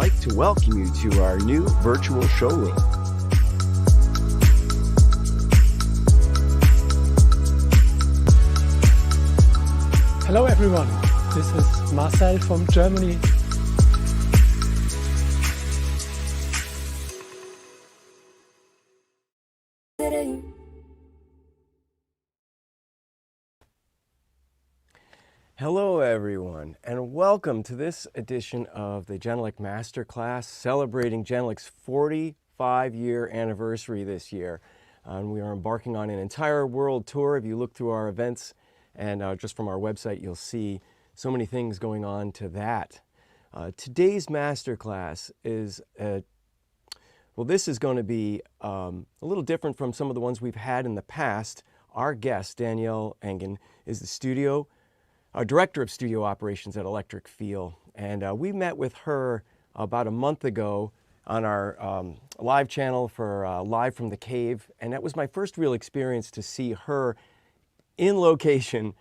like to welcome you to our new virtual showroom. Hello everyone, this is Marcel from Germany. Hello everyone, and welcome to this edition of the Genelec Masterclass, celebrating Genelec's 45-year anniversary this year. We are embarking on an entire world tour. If you look through our events and just from our website, you'll see so many things going on to that. Today's Masterclass is, this is going to be a little different from some of the ones we've had in the past. Our guest, Danielle Engen, is the Director of Studio Operations at Electric Feel. And we met with her about a month ago on our live channel for Live from the Cave. And that was my first real experience to see her in location.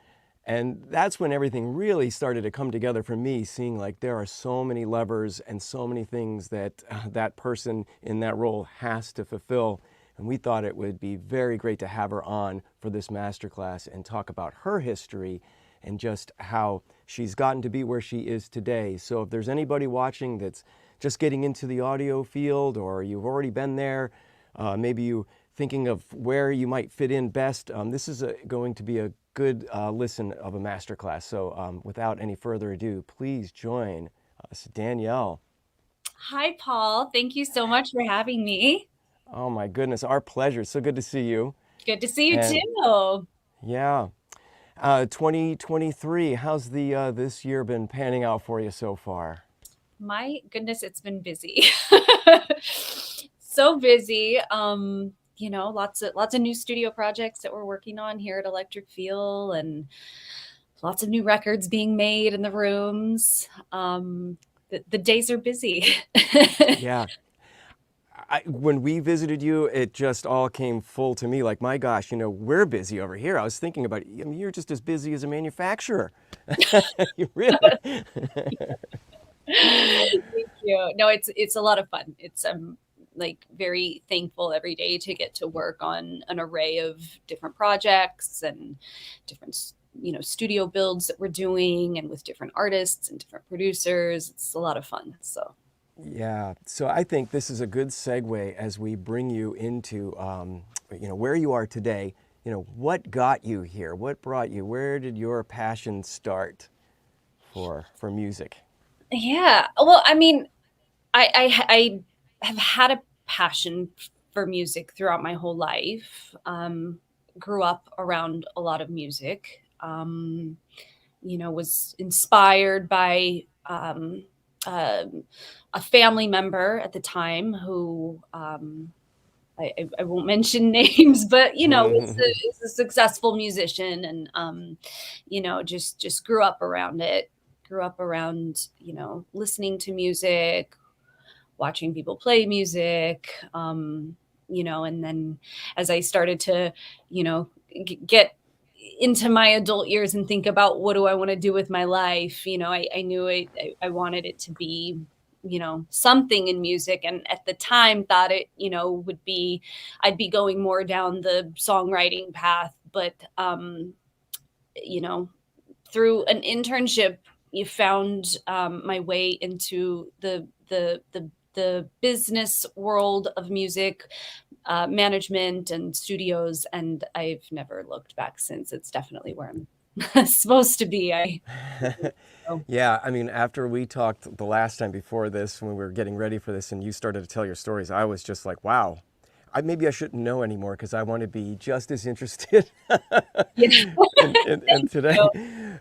And that's when everything really started to come together for me, seeing like there are so many levers and so many things that that person in that role has to fulfill. And we thought it would be very great to have her on for this masterclass and talk about her history and just how she's gotten to be where she is today. So if there's anybody watching that's just getting into the audio field, or you've already been there, maybe you thinking of where you might fit in best, this is going to be a good listen of a masterclass. So without any further ado, please join us, Danielle. Hi, Paul. Thank you so much for having me. Oh my goodness, our pleasure. So good to see you. Good to see you too. Yeah. 2023, how's this year been panning out for you so far? My goodness, it's been busy. So busy. Lots of new studio projects that we're working on here at Electric Feel, and lots of new records being made in the rooms. The days are busy. Yeah. When we visited you, it just all came full to me. Like, my gosh, we're busy over here. I was thinking about, you're just as busy as a manufacturer. You really? Thank you. No, it's a lot of fun. It's like very thankful every day to get to work on an array of different projects and different studio builds that we're doing, and with different artists and different producers. It's a lot of fun. So. Yeah, so I think this is a good segue as we bring you into, where you are today. What got you here? What brought you? Where did your passion start for music? Yeah, well, I mean, I have had a passion for music throughout my whole life. Grew up around a lot of music. Was inspired by a family member at the time who I won't mention names, but was a successful musician, and just grew up around it. Grew up around listening to music, watching people play music, and then as I started to get into my adult years and think about what do I want to do with my life, I knew I wanted it to be something in music, and at the time thought it I'd be going more down the songwriting path, but through an internship you found my way into the business world of music management and studios, and I've never looked back since. It's definitely where I'm supposed to be. Yeah, I mean, after we talked the last time before this, when we were getting ready for this and you started to tell your stories, I was just like, wow, maybe I shouldn't know anymore, because I want to be just as interested in today.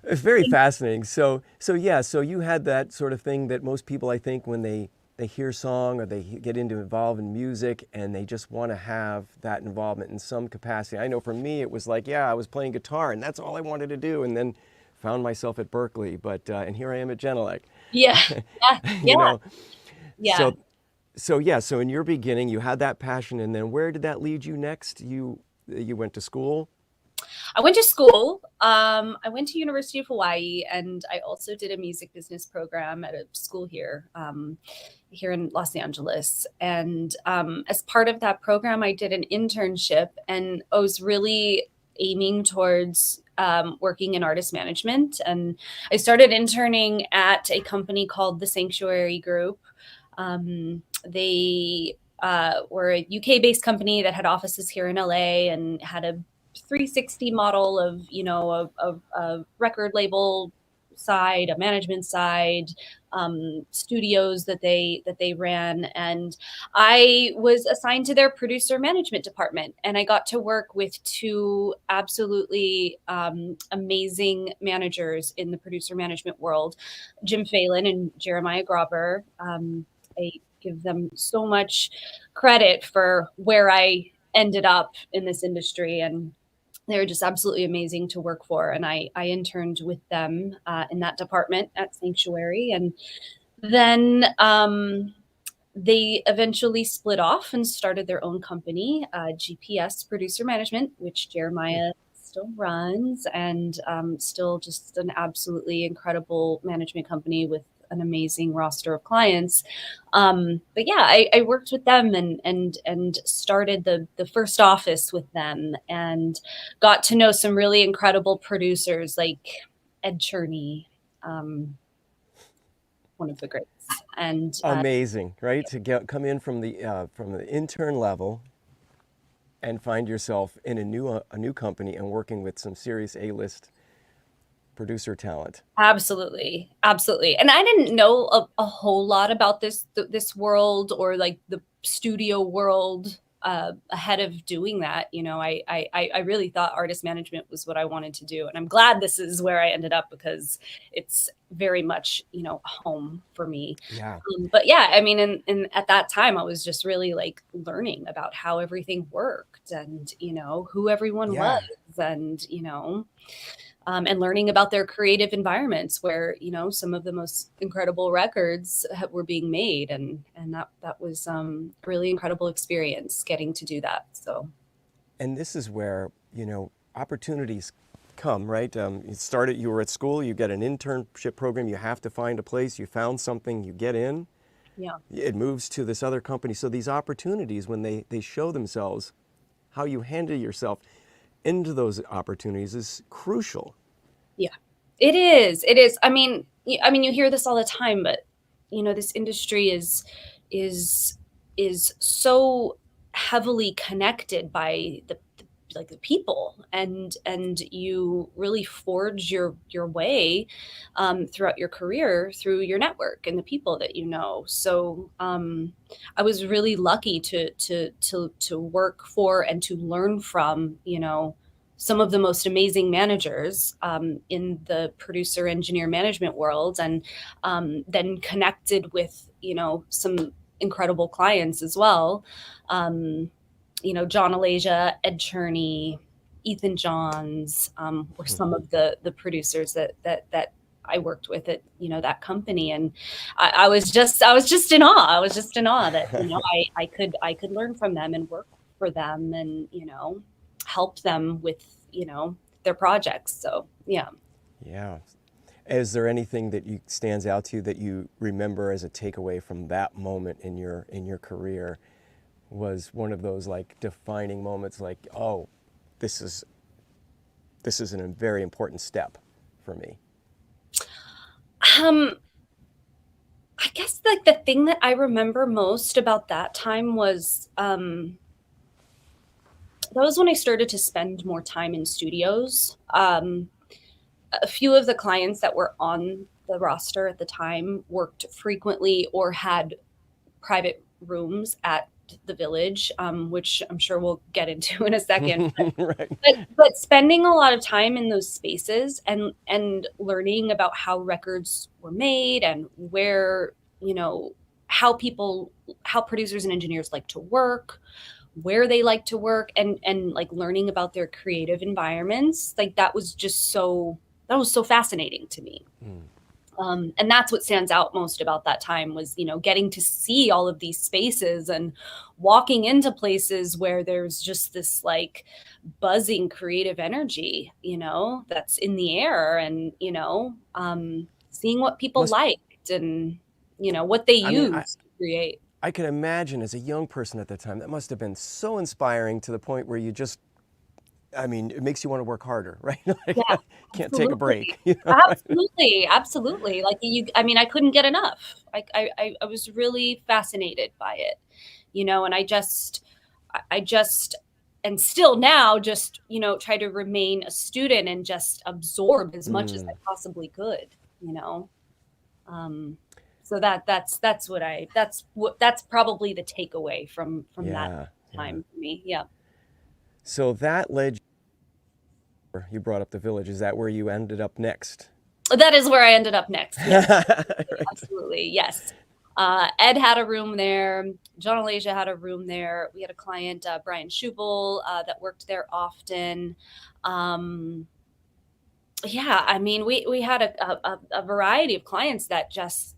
It's very fascinating. So you had that sort of thing that most people, I think, when they hear song or they get involved in music, and they just want to have that involvement in some capacity. I know for me, it was like, I was playing guitar and that's all I wanted to do, and then found myself at Berkeley, but and here I am at Genelec. Yeah. So in your beginning, you had that passion, and then where did that lead you next? You went to school? I went to school. I went to University of Hawaii, and I also did a music business program at a school here, here in Los Angeles. And as part of that program, I did an internship, and I was really aiming towards working in artist management. And I started interning at a company called the Sanctuary Group. They were a UK-based company that had offices here in LA and had a 360 model of, a record label side, a management side, studios that they ran. And I was assigned to their producer management department, and I got to work with two absolutely amazing managers in the producer management world, Jim Phelan and Jeremiah Grauber. I give them so much credit for where I ended up in this industry, and they were just absolutely amazing to work for. And I interned with them in that department at Sanctuary. And then they eventually split off and started their own company, GPS Producer Management, which Jeremiah still runs, and still just an absolutely incredible management company with an amazing roster of clients. But yeah, I worked with them and started the first office with them, and got to know some really incredible producers like Ed Cherney, one of the greats. And Amazing, right? To come in from the intern level and find yourself in a new company and working with some serious A-list producer talent. Absolutely. And I didn't know a whole lot about this world, or like the studio world, ahead of doing that. I really thought artist management was what I wanted to do, and I'm glad this is where I ended up, because it's very much home for me. Yeah. But yeah, I mean, in at that time, I was just really like learning about how everything worked, and who everyone was, and and learning about their creative environments where, some of the most incredible records were being made. And that was a really incredible experience getting to do that. So. And this is where, opportunities come, right? You were at school, you get an internship program, you have to find a place, you found something, you get in. Yeah. It moves to this other company. So these opportunities, when they show themselves, how you handle yourself into those opportunities is crucial. Yeah, it is. It is. I mean, you hear this all the time, but this industry is so heavily connected by the people, and you really forge your way throughout your career through your network and the people that you know. So I was really lucky to work for and to learn from some of the most amazing managers in the producer engineer management world, and then connected with some incredible clients as well. John Alasia, Ed Cherney, Ethan Johns were some of the producers that I worked with at that company, and I was just in awe. I was just in awe that I could learn from them and work for them, and help them with their projects. So yeah. Is there anything that stands out to you that you remember as a takeaway from that moment in your career? Was one of those like defining moments, like, oh, this is a very important step for me? I guess like the thing that I remember most about that time was that was when I started to spend more time in studios. A few of the clients that were on the roster at the time worked frequently or had private rooms at the Village, which I'm sure we'll get into in a second. Right. But spending a lot of time in those spaces and learning about how records were made, and where, how producers and engineers like to work, where they like to work, and like learning about their creative environments, like that was so fascinating to me. And that's what stands out most about that time was, getting to see all of these spaces and walking into places where there's just this like buzzing creative energy, that's in the air, and, seeing what people Must, liked and, what they I mean, used to create. I can imagine as a young person at the time, that must have been so inspiring to the point where you just, I mean, it makes you want to work harder, right? Like, Yeah, can't take a absolutely. break. Absolutely. Absolutely. Like I couldn't get enough. I was really fascinated by it, and I just, and still now just, try to remain a student and just absorb as much as I possibly could, you know? So that's probably the takeaway from that Yeah, yeah. time for me. Yeah. So that led you brought up the village. Is that where you ended up next? That is where I ended up next. Yes, Right. absolutely. Yes. Ed had a room there. John Alasia had a room there. We had a client, Brian Schubel, that worked there often. Um, yeah, I mean, we had a variety of clients that just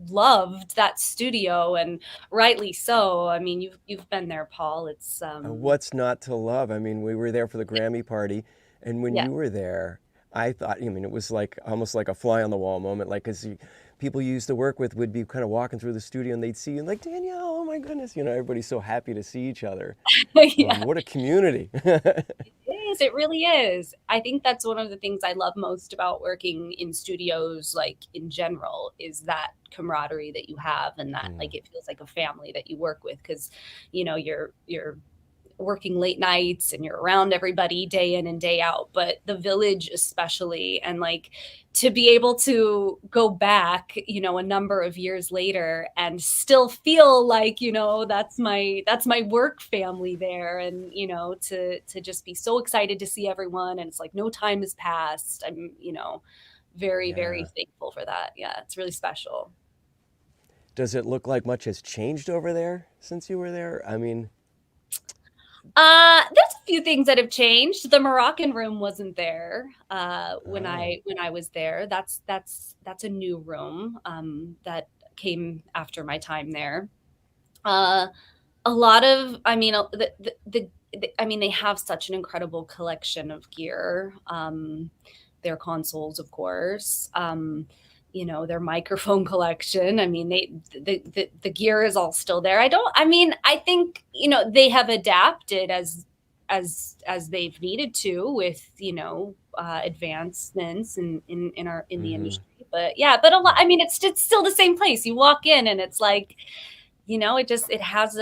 loved that studio, and rightly so. I mean, you've been there, Paul. It's What's not to love? I mean, we were there for the Grammy party, and when yeah. you were there, I thought, I mean, it was like almost like a fly on the wall moment, like because people you used to work with would be kind of walking through the studio and they'd see you and like, Danielle, oh my goodness, everybody's so happy to see each other. Yeah. What a community. It really is. I think that's one of the things I love most about working in studios, like in general, is that camaraderie that you have, and that like it feels like a family that you work with, because you're working late nights and you're around everybody day in and day out, but the village especially, and like to be able to go back, a number of years later and still feel like, that's my work family there. And, to just be so excited to see everyone. And it's like, no time has passed. I'm, very, very Yeah. thankful for that. Yeah. It's really special. Does it look like much has changed over there since you were there? I mean, There's a few things that have changed. The Moroccan Room wasn't there when oh, I was there. That's a new room that came after my time there. Uh, a lot of, I mean, I mean, they have such an incredible collection of gear. Their consoles, of course. Their microphone collection. I mean, the gear is all still there. I think, they have adapted as they've needed to with, advancements in the industry. But yeah, but a lot, I mean, it's still the same place. You walk in and it's like, it has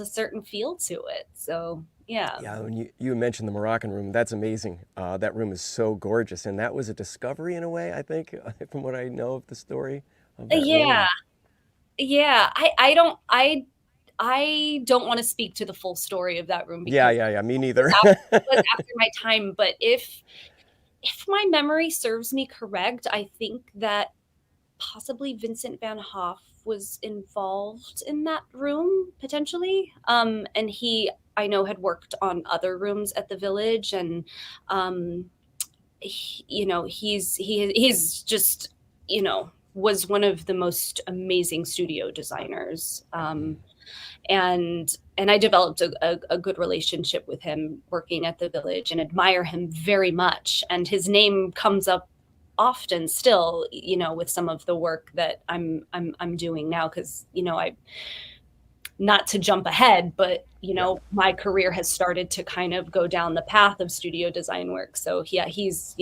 a certain feel to it. So yeah. yeah. When you mentioned the Moroccan Room, that's amazing. That room is so gorgeous, and that was a discovery in a way, I think, from what I know of the story of that Yeah. room. Yeah. I don't want to speak to the full story of that room Yeah, because yeah, yeah. Me neither. it was after my time. But if my memory serves me correct, I think that possibly Vincent van Gogh was involved in that room potentially. And I know, had worked on other rooms at the village, and he's just, was one of the most amazing studio designers. And I developed a good relationship with him working at the village, and admire him very much. And his name comes up often still, with some of the work that I'm doing now, because, I, not to jump ahead, but Yeah. my career has started to kind of go down the path of studio design work. So yeah, he's,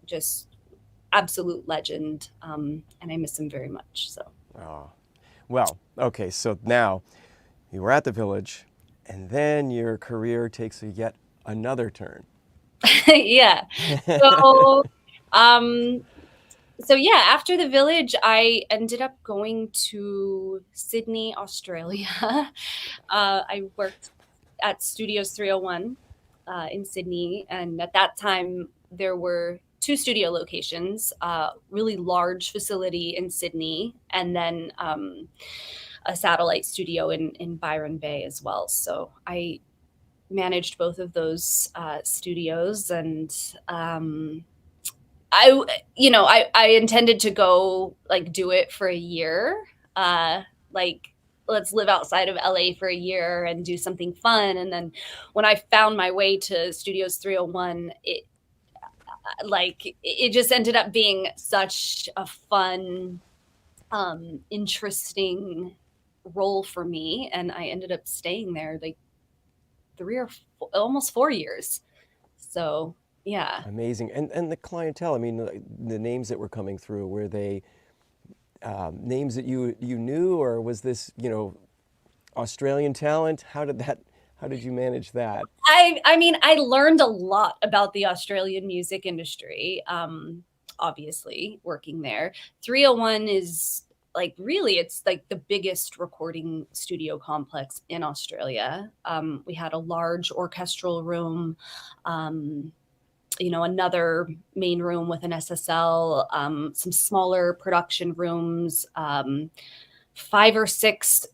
just absolute legend. And I miss him very much. So Oh. Well, okay. So now you were at the village, and then your career takes a yet another turn. yeah. So um so yeah, after the village, I ended up going to Sydney, Australia. I worked at Studios 301 in Sydney, and at that time there were two studio locations, really large facility in Sydney, and then a satellite studio in Byron Bay as well. So I managed both of those studios, and I intended to go like do it for a year. Like let's live outside of LA for a year and do something fun. And then when I found my way to Studios 301, it just ended up being such a fun, interesting role for me. And I ended up staying there like almost 4 years. So yeah. Amazing. And the clientele, I mean, the names that were coming through, were they names that you knew, or was this, Australian talent? How did you manage that? I mean, I learned a lot about the Australian music industry, obviously, working there. 301 is like really, it's like the biggest recording studio complex in Australia. We had a large orchestral room, another main room with an SSL, some smaller production rooms, 5 or 6,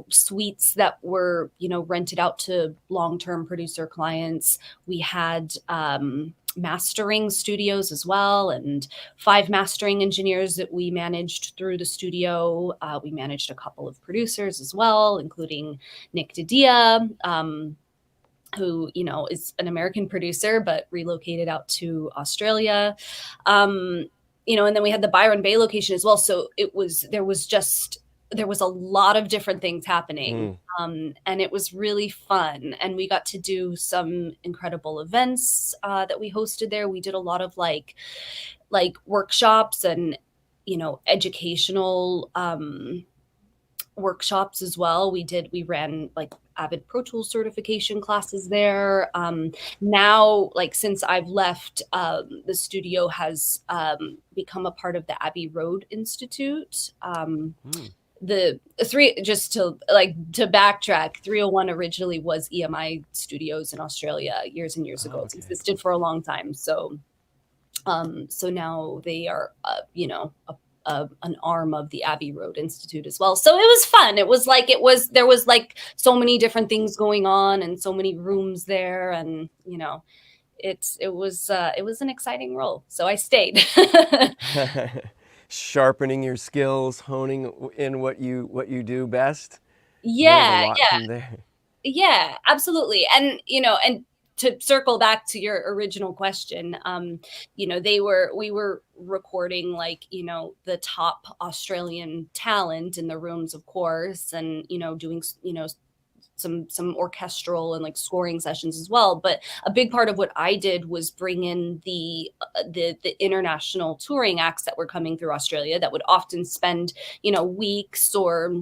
suites that were, rented out to long-term producer clients. We had mastering studios as well, and 5 mastering engineers that we managed through the studio. We managed a couple of producers as well, including Nick Didia, who, is an American producer, but relocated out to Australia. And then we had the Byron Bay location as well. So there was a lot of different things happening. And it was really fun. And we got to do some incredible events that we hosted there. We did a lot of like workshops and, educational workshops as well. We ran like Avid Pro Tools certification classes there. Now, like since I've left, the studio has become a part of the Abbey Road Institute. The just to backtrack, 301 originally was EMI Studios in Australia years and years ago. Okay. It's existed for a long time. So now they are, an arm of the Abbey Road Institute as well. So it was fun. There was like so many different things going on and so many rooms there, and it was an exciting role. So I stayed. Sharpening your skills, honing in what you do best. Yeah, Learned a lot from there. yeah, absolutely. And and to circle back to your original question, we were recording like, the top Australian talent in the rooms, of course, and, doing, some orchestral and like scoring sessions as well. But a big part of what I did was bring in the international touring acts that were coming through Australia that would often spend, weeks or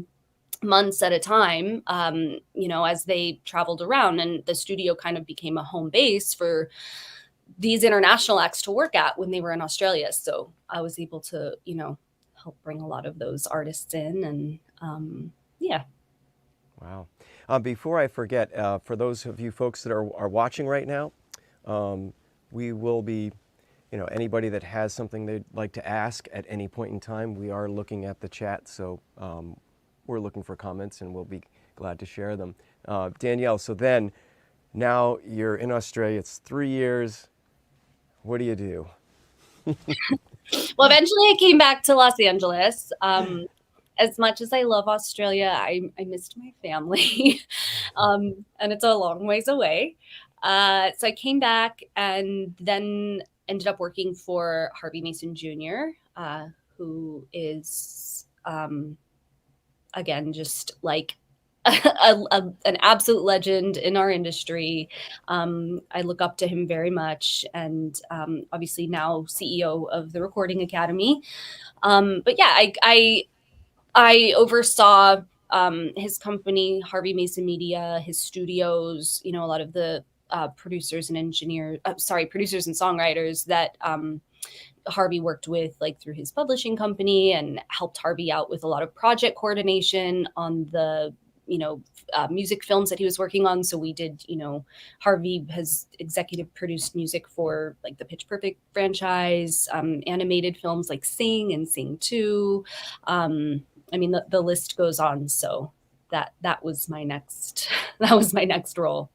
months at a time, as they traveled around, and the studio kind of became a home base for these international acts to work at when they were in Australia. So I was able to, help bring a lot of those artists in, and yeah. Wow. Before I forget, for those of you folks that are watching right now, we will be, anybody that has something they'd like to ask at any point in time, we are looking at the chat. So we're looking for comments, and we'll be glad to share them. Danielle, so then now you're in Australia. It's 3 years. What do you do? Well, eventually I came back to Los Angeles. As much as I love Australia, I missed my family, and it's a long ways away. So I came back and then ended up working for Harvey Mason Jr., who is, again, just like an absolute legend in our industry. I look up to him very much, and obviously now CEO of the Recording Academy. But yeah, I oversaw his company, Harvey Mason Media, his studios, a lot of the producers and songwriters that Harvey worked with, like through his publishing company, and helped Harvey out with a lot of project coordination on the music films that he was working on. So we did, Harvey has executive produced music for like the Pitch Perfect franchise, animated films like Sing and Sing 2. I mean, the list goes on. So that was my next role.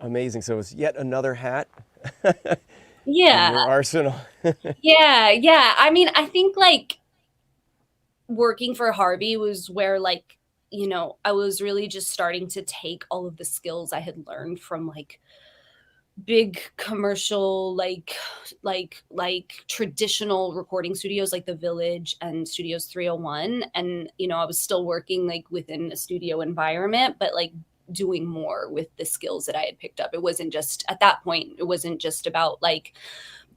Amazing. So it's yet another hat in Yeah. your arsenal. Yeah. Yeah. I mean, I think like working for Harvey was where like, I was really just starting to take all of the skills I had learned from like big commercial like traditional recording studios like the Village and Studios 301, and I was still working like within a studio environment, but like doing more with the skills that I had picked up. It wasn't just at that point, it wasn't just about like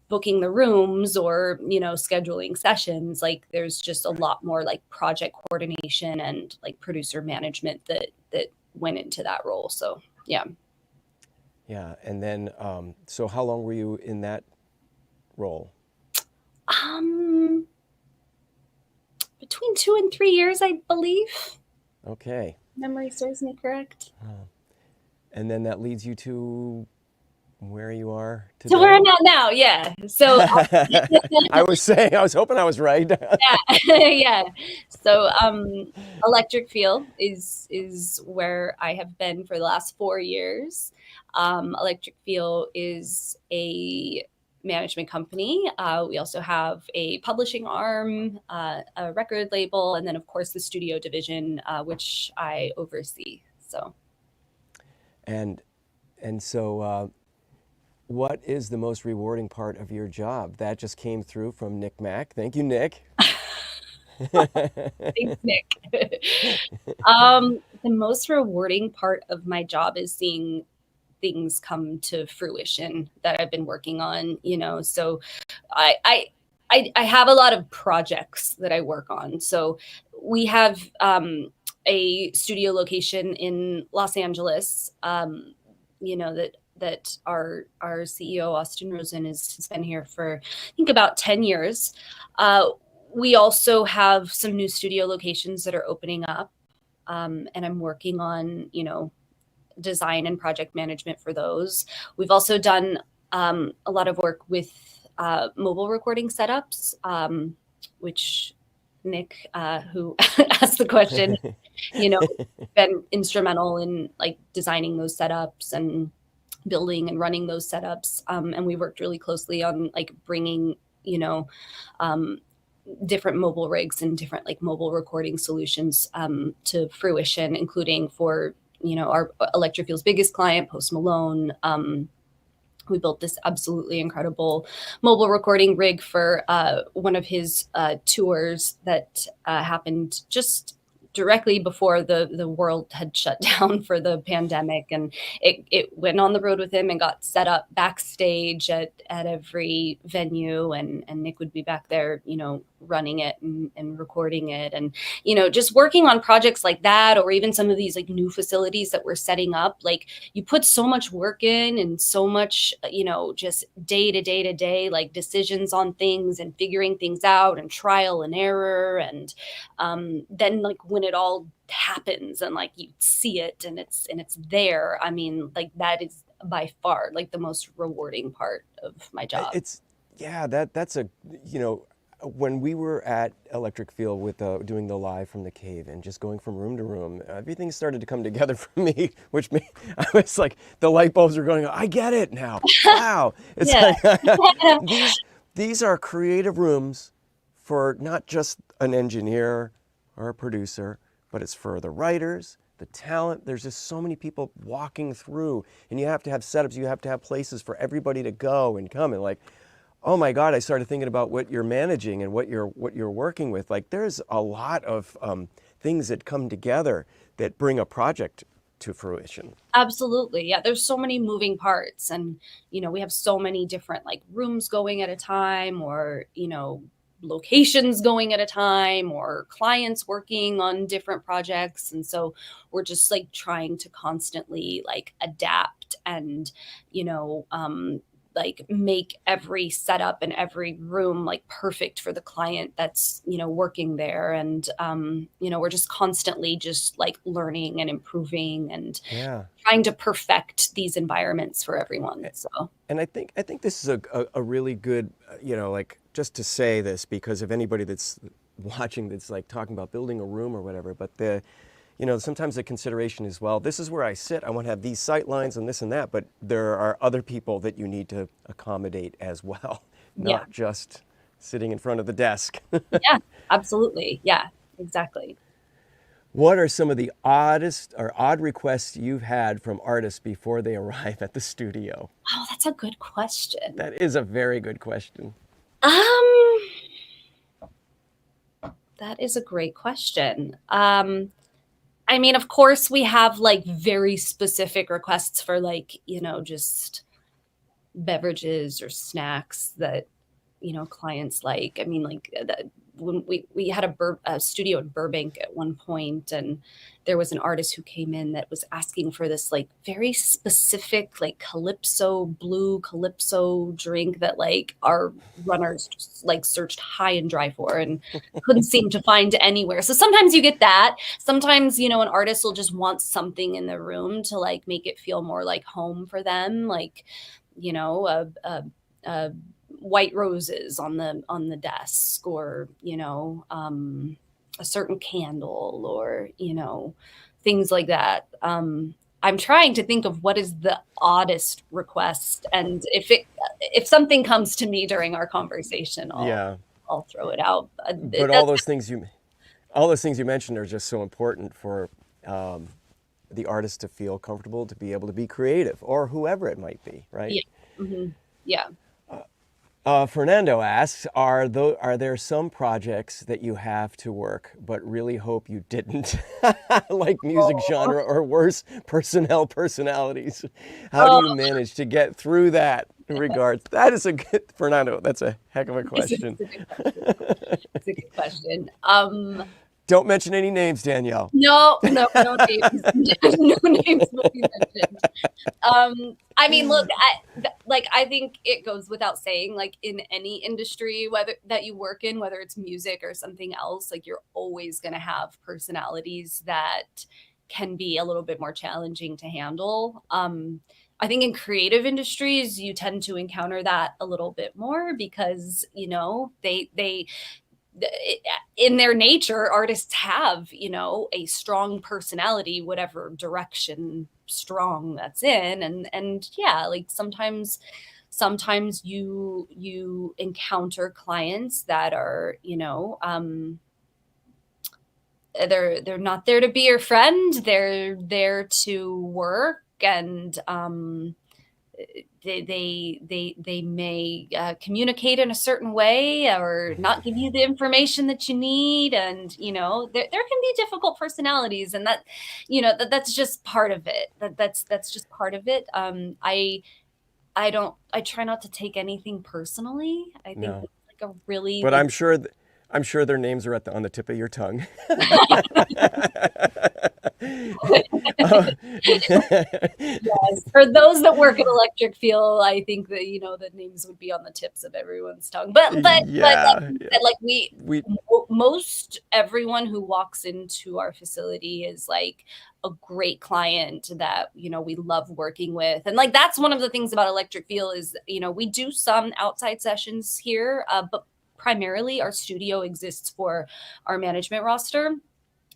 booking the rooms or scheduling sessions. Like there's just a lot more like project coordination and like producer management that went into that role. So yeah. Yeah, and then, so how long were you in that role? um Between 2 and 3 years, I believe. Okay. Memory serves me correct. And then that leads you to where you are So where today? I'm at now, yeah. So I was saying, I was hoping I was right. yeah, yeah. So Electric Feel is where I have been for the last 4 years. Electric Feel is a management company. We also have a publishing arm, a record label, and then of course the studio division, which I oversee. So And so, what is the most rewarding part of your job? That just came through from Nick Mack. Thank you, Nick. thanks, Nick. The most rewarding part of my job is seeing things come to fruition that I've been working on, So I I I have a lot of projects that I work on. So we have a studio location in Los Angeles, that our CEO Austin Rosen has been here for I think about 10 years. We also have some new studio locations that are opening up, and I'm working on design and project management for those. We've also done a lot of work with mobile recording setups, which Nick, who asked the question, been instrumental in like designing those setups and building and running those setups. And we worked really closely on like bringing, um, different mobile rigs and different like mobile recording solutions to fruition, including for our Electric Feel's biggest client, Post Malone. We built this absolutely incredible mobile recording rig for one of his tours that happened just directly before the world had shut down for the pandemic, and it went on the road with him and got set up backstage at every venue, and Nick would be back there running it and recording it, and just working on projects like that, or even some of these like new facilities that we're setting up. Like you put so much work in and so much just day to day to day like decisions on things and figuring things out and trial and error, and then like when it all happens and like you see it and it's there, I mean, like that is by far like the most rewarding part of my job. It's, yeah, that's a, when we were at Electric Field with doing the live from the cave and just going from room to room, everything started to come together for me, which I was like, the light bulbs were going, I get it now. Wow. It's like, these are creative rooms for not just an engineer or a producer, but it's for the writers, the talent. There's just so many people walking through, and you have to have setups, you have to have places for everybody to go and come, and like, oh my God, I started thinking about what you're managing and what you're working with. Like there's a lot of things that come together that bring a project to fruition. Absolutely. Yeah. There's so many moving parts, and, we have so many different like rooms going at a time, or, locations going at a time, or clients working on different projects. And so we're just like trying to constantly like adapt and, like make every setup and every room like perfect for the client that's working there, and we're just constantly just like learning and improving and trying to perfect these environments for everyone. So and I think this is a really good like, just to say this, because if anybody that's watching that's like talking about building a room or whatever, but sometimes the consideration is, well, this is where I sit. I want to have these sight lines and this and that, but there are other people that you need to accommodate as well, Yeah. not just sitting in front of the desk. Yeah, absolutely. Yeah, exactly. What are some of the oddest or odd requests you've had from artists before they arrive at the studio? Oh, that's a good question. That is a very good question. Um, that is a great question. I mean, of course, we have like very specific requests for like, just beverages or snacks that, clients like. I mean, like when we had a studio in Burbank at one point, and there was an artist who came in that was asking for this like very specific like blue calypso drink that like our runners just like searched high and dry for and couldn't seem to find anywhere. So sometimes you get that. Sometimes, an artist will just want something in the room to like make it feel more like home for them, like, a white roses on the desk, or a certain candle, or things like that. I'm trying to think of what is the oddest request, and if something comes to me during our conversation, I'll throw it out. But all those things you mentioned are just so important for the artist to feel comfortable, to be able to be creative, or whoever it might be, right? Yeah. Mm-hmm. Yeah. Fernando asks, are there some projects that you have to work but really hope you didn't, like music genre or worse, personalities? How do you manage to get through that in regards? That is a good, Fernando, that's a heck of a question. It's a good question. Don't mention any names, Danielle. No names. No names will be mentioned. I mean, look, I think it goes without saying, like in any industry, whether that you work in, whether it's music or something else, like you're always going to have personalities that can be a little bit more challenging to handle. I think in creative industries, you tend to encounter that a little bit more because, they in their nature, artists have, a strong personality, whatever direction strong that's in. And yeah, like sometimes you encounter clients that are, they're not there to be your friend. They're there to work, and they may communicate in a certain way or not give you the information that you need, and there can be difficult personalities, and that's just part of it. That's just part of it. I try not to take anything personally. I think No. it's like a really, But I'm sure their names are on the tip of your tongue. yes. For those that work in electric field, I think that the names would be on the tips of everyone's tongue. But most everyone who walks into our facility is like a great client that we love working with, and like that's one of the things about electric field is we do some outside sessions here, but primarily our studio exists for our management roster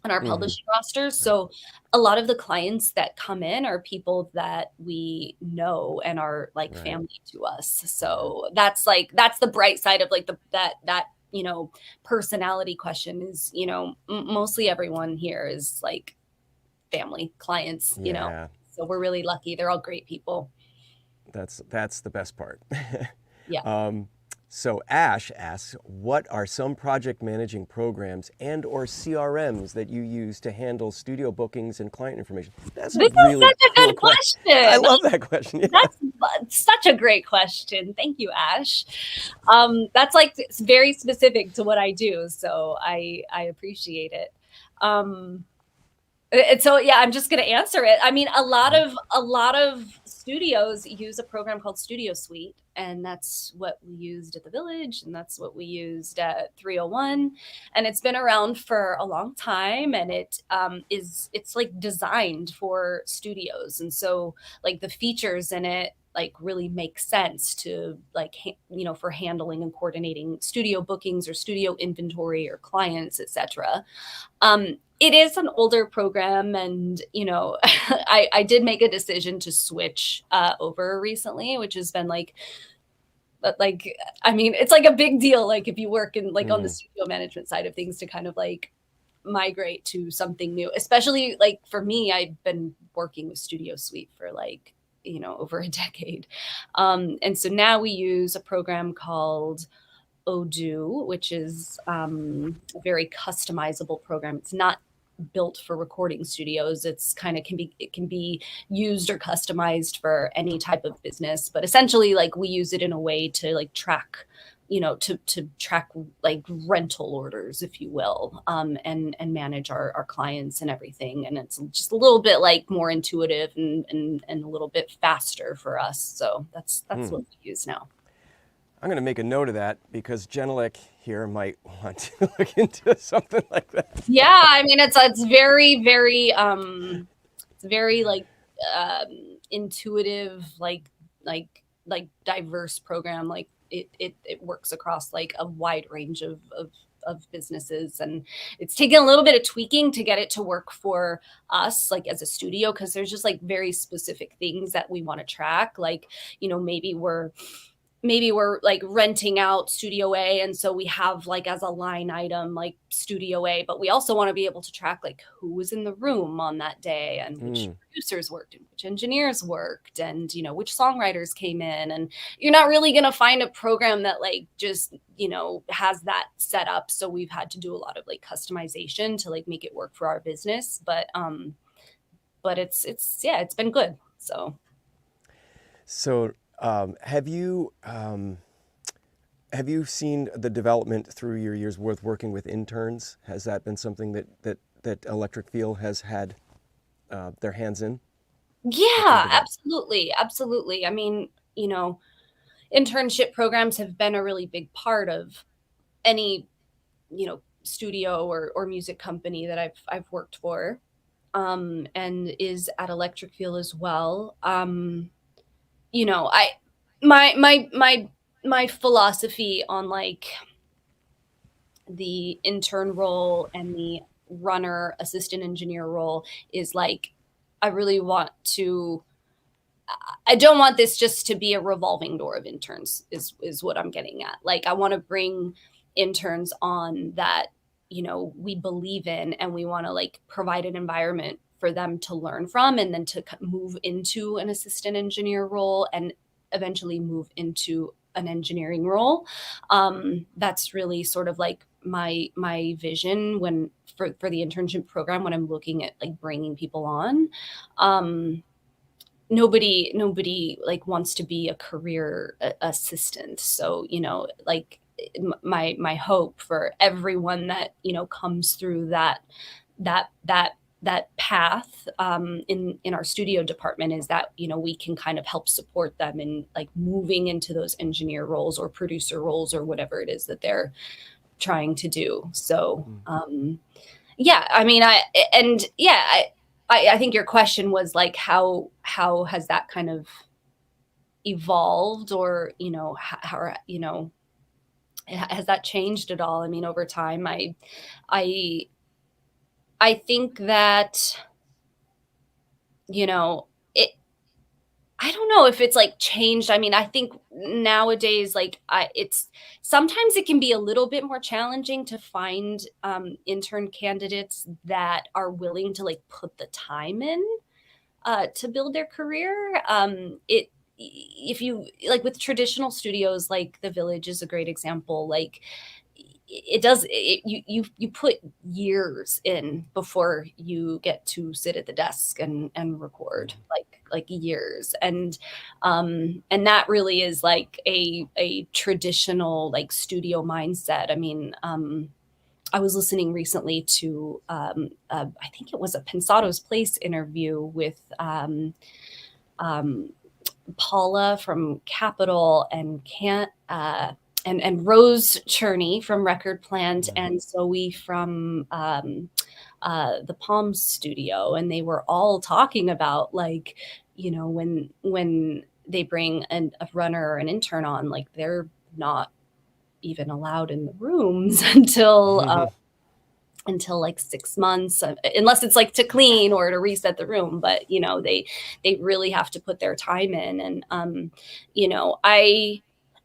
and our publishing rosters. So a lot of the clients that come in are people that we know and are like family to us. So that's the bright side of like that personality question is, mostly everyone here is like family clients, so we're really lucky. They're all great people. That's the best part. Yeah. So Ash asks, what are some project managing programs and or CRMs that you use to handle studio bookings and client information? This is such a good question. I love that question. Yeah. That's such a great question. Thank you, Ash. That's like very specific to what I do, so I appreciate it. And so yeah, I'm just going to answer it. I mean, a lot of studios use a program called Studio Suite, and that's what we used at the Village, and that's what we used at 301, and it's been around for a long time, and it's like designed for studios, and so like the features in it like really make sense to like for handling and coordinating studio bookings or studio inventory or clients, etc. it is an older program, and I did make a decision to switch over recently, which has been like I mean, it's like a big deal, like if you work in like on the studio management side of things, to kind of like migrate to something new, especially like for me, I've been working with Studio Suite for like over a decade. And so now we use a program called Odoo, which is a very customizable program. It's not built for recording studios. It's kind of it can be used or customized for any type of business, but essentially like we use it in a way to like track, to track like rental orders, if you will, and manage our clients and everything. And it's just a little bit like more intuitive and a little bit faster for us. So that's what we use now. I'm going to make a note of that because Genelec here might want to look into something like that. Yeah, I mean it's very it's very like intuitive, like diverse program. Like it works across like a wide range of businesses, and it's taken a little bit of tweaking to get it to work for us like as a studio, because there's just like very specific things that we want to track. Like maybe we're like renting out Studio A, and so we have like as a line item like Studio A, but we also want to be able to track like who was in the room on that day, and which producers worked and which engineers worked, and which songwriters came in. And you're not really going to find a program that like just has that set up, so we've had to do a lot of like customization to like make it work for our business. But it's been good. So have you seen the development through your years with working with interns? Has that been something that Electric Feel has had their hands in? Yeah, absolutely. I mean, internship programs have been a really big part of any, studio or music company that I've worked for, and is at Electric Feel as well. My philosophy on like the intern role and the runner assistant engineer role is like, I don't want this just to be a revolving door of interns is what I'm getting at. Like, I want to bring interns on that, we believe in, and we want to like provide an environment for them to learn from, and then to move into an assistant engineer role and eventually move into an engineering role. That's really sort of like my vision for the internship program when I'm looking at like bringing people on. Nobody like wants to be a career assistant. So, like my hope for everyone that, comes through that path in our studio department is that, we can kind of help support them in like moving into those engineer roles or producer roles or whatever it is that they're trying to do. So, yeah, I mean, I think your question was like, how has that kind of evolved, or, how, has that changed at all? I mean, over time, I think that, I don't know if it's like changed. I mean, I think nowadays, like sometimes it can be a little bit more challenging to find intern candidates that are willing to like put the time in to build their career. If you like with traditional studios, like the Village is a great example. Like you put years in before you get to sit at the desk and record, like years. And that really is like a traditional like studio mindset. I mean, I was listening recently to I think it was a Pensado's Place interview with Paula from Capitol and and Rose Cherney from Record Plant and Zoe from the Palm Studio, and they were all talking about like, when they bring a runner or an intern on, like they're not even allowed in the rooms until until like 6 months, unless it's like to clean or to reset the room. But, they really have to put their time in. And,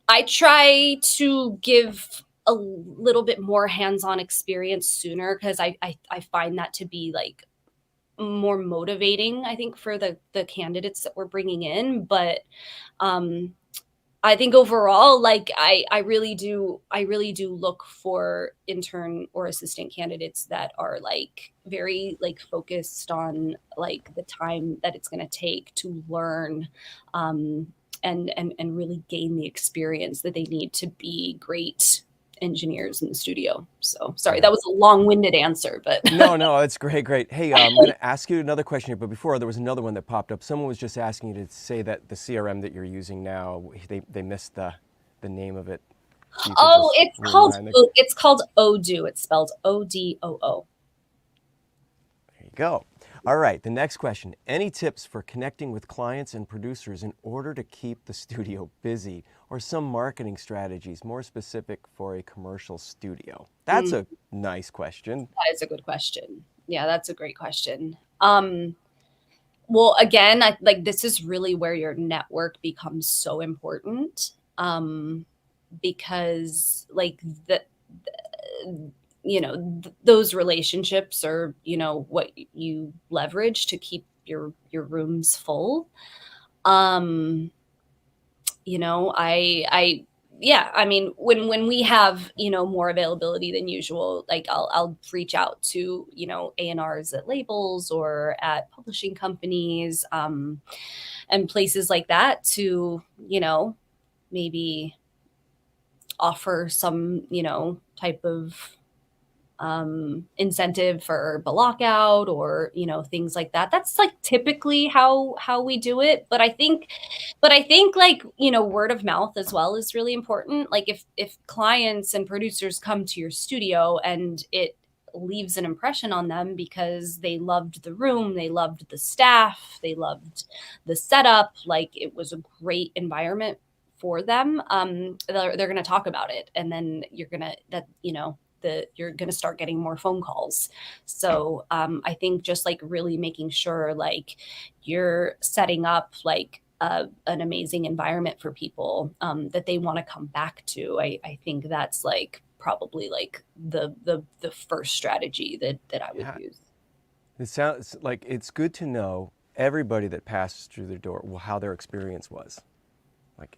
I try to give a little bit more hands-on experience sooner, because I find that to be like more motivating, I think, for the candidates that we're bringing in. But um, I think overall, like I really do look for intern or assistant candidates that are like very like focused on like the time that it's going to take to learn, um, and really gain the experience that they need to be great engineers in the studio. So sorry, Yeah. that was a long-winded answer, but No, it's great. Hey, I'm going to ask you another question here, but before there was another one that popped up. Someone was just asking you to say that the CRM that you're using now, they missed the name of it. So you could oh, just remind them. it's called Odoo. It's spelled Odoo. There you go. All right, the next question. Any tips for connecting with clients and producers in order to keep the studio busy, or some marketing strategies more specific for a commercial studio? That's a nice question. That is a good question. Yeah, that's a great question. Well, again, like this is really where your network becomes so important, because like those relationships are, what you leverage to keep your rooms full. Um, I yeah, I mean, when we have, more availability than usual, like I'll reach out to, A&Rs at labels or at publishing companies, and places like that to, maybe offer some, type of incentive for the lockout, or things like that. That's like typically how we do it. But I think like, word of mouth as well is really important. Like if clients and producers come to your studio and it leaves an impression on them because they loved the room, they loved the staff, they loved the setup, like it was a great environment for them, they're going to talk about it, and then you're going to you're going to start getting more phone calls. So I think just like really making sure like you're setting up like an amazing environment for people, that they want to come back to. I think that's like probably like the first strategy that I would Yeah. use. It sounds like it's good to know everybody that passes through the door, how their experience was. Like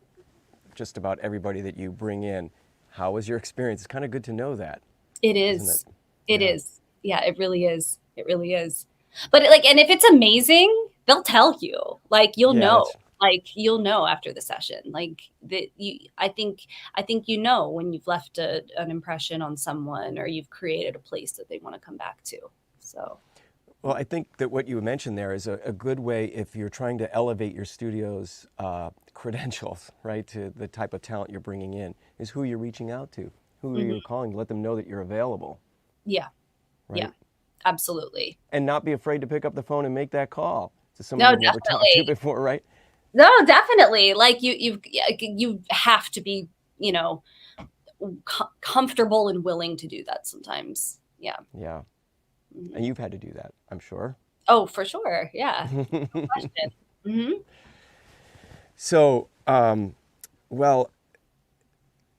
just about everybody that you bring in, how was your experience? It's kind of good to know that, It isn't is. it? It Yeah. is. Yeah, it really is. It really is. But like, and if it's amazing, they'll tell you. Like you'll Yeah, know. that's Like you'll know after the session. Like that you I think when you've left an impression on someone, or you've created a place that they want to come back to. So well. I think that what you mentioned there is a good way if you're trying to elevate your studio's credentials, right, to the type of talent you're bringing in, is who you're reaching out to, who mhm. you're calling to let them know that you're available, Yeah. Yeah. right? Absolutely. And not be afraid to pick up the phone and make that call to someone No, you've never talked to definitely. before, right? No, definitely. Like you have to be, you know, comfortable and willing to do that sometimes. Yeah. Yeah. Mhm. And you've had to do that, I'm sure. Oh, for sure. Yeah. No question. Mhm. So, well,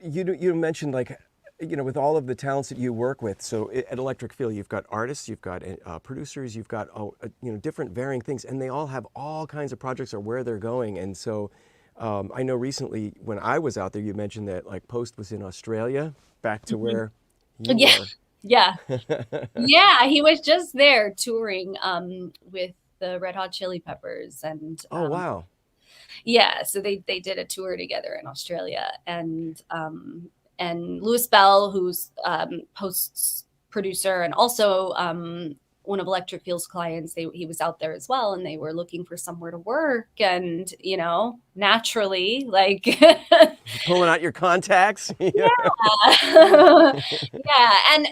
you mentioned like, with all of the talents that you work with. So at Electric Field, you've got artists, you've got producers, you've got different varying things, and they all have all kinds of projects or where they're going. And so, I know recently when I was out there, you mentioned that like Post was in Australia, back to Mhm. where you Yeah. were. Yeah. Yeah. He was just there touring with the Red Hot Chili Peppers, and Oh wow. yeah, so they did a tour together in Australia, and Louis Bell, who's Post's producer and also one of Electric Field's clients, he was out there as well, and they were looking for somewhere to work, and naturally, like Pulling out your contacts. Yeah.